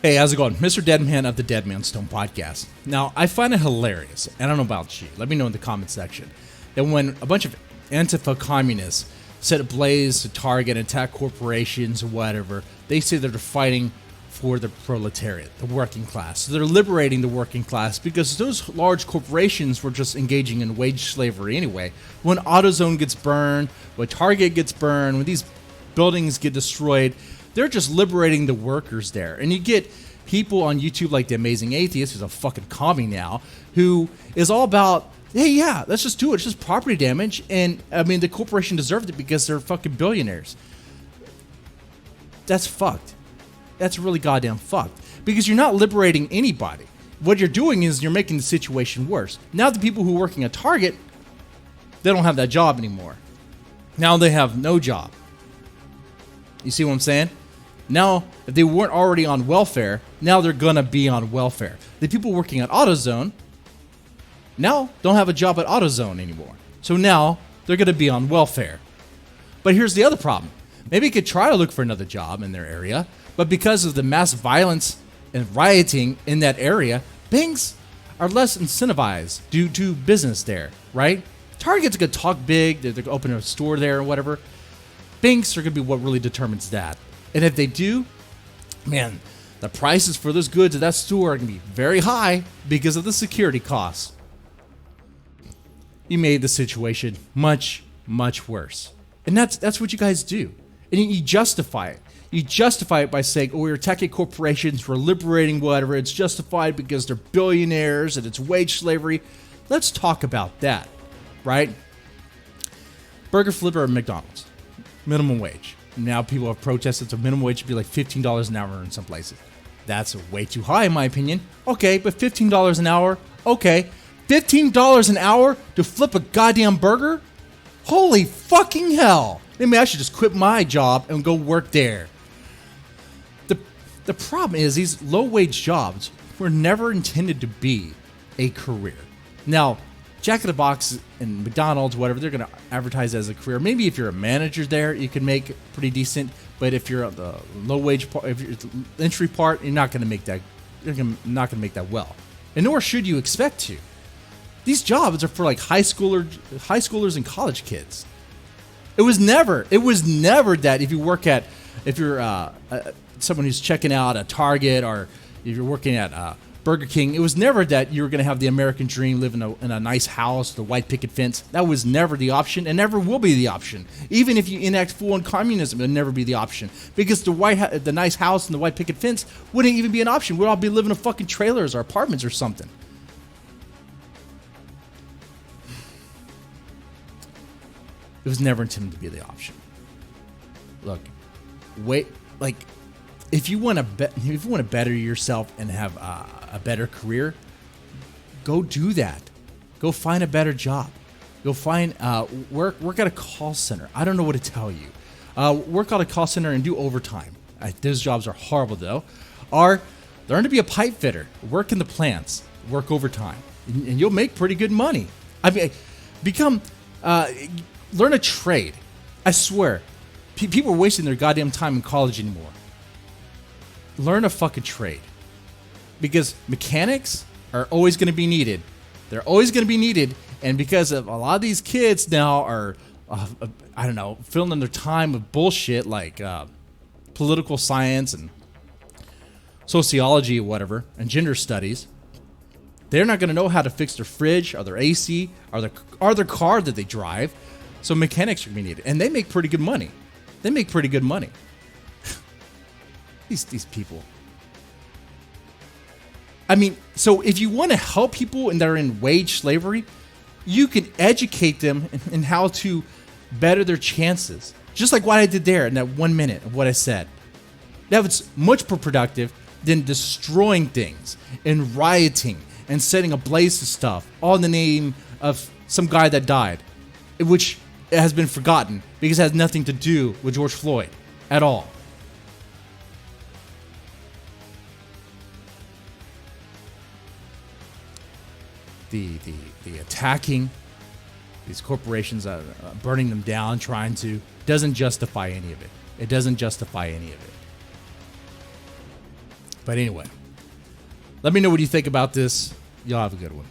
Hey, how's it going? Mr. Deadman of the Dead Man Stone podcast. Now, I find it hilarious, and I don't know about you, let me know in the comment section, that when a bunch of ANTIFA communists set ablaze to target and attack corporations or whatever, they say they're fighting for the proletariat, the working class. So they're liberating the working class because those large corporations were just engaging in wage slavery anyway. When AutoZone gets burned, when Target gets burned, when these buildings get destroyed, they're just liberating the workers there. And you get people on YouTube like The Amazing Atheist, who's a fucking commie now, who is all about, hey, yeah, let's just do it. It's just property damage. And, I mean, the corporation deserved it because they're fucking billionaires. That's fucked. That's really goddamn fucked. Because you're not liberating anybody. What you're doing is you're making the situation worse. Now the people who are working at Target, they don't have that job anymore. Now they have no job. You see what I'm saying? Now, if they weren't already on welfare, now they're gonna be on welfare. The people working at AutoZone now don't have a job at AutoZone anymore. So now they're gonna be on welfare. But here's the other problem. Maybe you could try to look for another job in their area, but because of the mass violence and rioting in that area, banks are less incentivized due to business there, right? Target's gonna talk big, they're gonna open a store there or whatever. Banks are gonna be what really determines that. And if they do, man, the prices for those goods at that store are going to be very high because of the security costs. You made the situation much, much worse. And that's what you guys do. And you justify it. You justify it by saying, oh, we're attacking corporations, we're liberating whatever. It's justified because they're billionaires and it's wage slavery. Let's talk about that, right? Burger flipper at McDonald's. Minimum wage. Now people have protested, so minimum wage should be like $15 an hour in some places. That's way too high in my opinion. Okay, but $15 an hour, okay. $15 an hour to flip a goddamn burger? Holy fucking hell. Maybe I should just quit my job and go work there. The problem is these low-wage jobs were never intended to be a career. Now, Jack in the Box and McDonald's, whatever, they're going to advertise it as a career. Maybe if you're a manager there, you can make pretty decent. But if you're the low wage part, if you're the entry part, you're not going to make that. You're not going to make that well, and nor should you expect to. These jobs are for like high schoolers and college kids. It was never that if you're someone who's checking out at Target or if you're working at Burger King, it was never that you were going to have the American dream, live in a nice house, the white picket fence. That was never the option and never will be the option. Even if you enact full-on communism, it would never be the option. Because the nice house and the white picket fence wouldn't even be an option. We'd all be living in fucking trailers or apartments or something. It was never intended to be the option. Look, if you want to better yourself and have a better career, go do that. Go find a better job. Go find work at a call center. I don't know what to tell you. Work at a call center and do overtime. Those jobs are horrible though. Or learn to be a pipe fitter. Work in the plants. Work overtime, and you'll make pretty good money. I mean, learn a trade. I swear, people are wasting their goddamn time in college anymore. Learn a fucking trade. Because mechanics are always going to be needed. They're always going to be needed. And because of a lot of these kids now are, filling in their time with bullshit like political science and sociology or whatever, and gender studies, they're not going to know how to fix their fridge or their AC or their car that they drive. So mechanics are going to be needed. And they make pretty good money. These people. I mean, so if you want to help people and that are in wage slavery, you can educate them in how to better their chances. Just like what I did there in that 1 minute of what I said. That was much more productive than destroying things and rioting and setting ablaze to stuff, all in the name of some guy that died, which has been forgotten because it has nothing to do with George Floyd at all. The attacking these corporations, burning them down, doesn't justify any of it. It doesn't justify any of it. But anyway, let me know what you think about this. Y'all have a good one.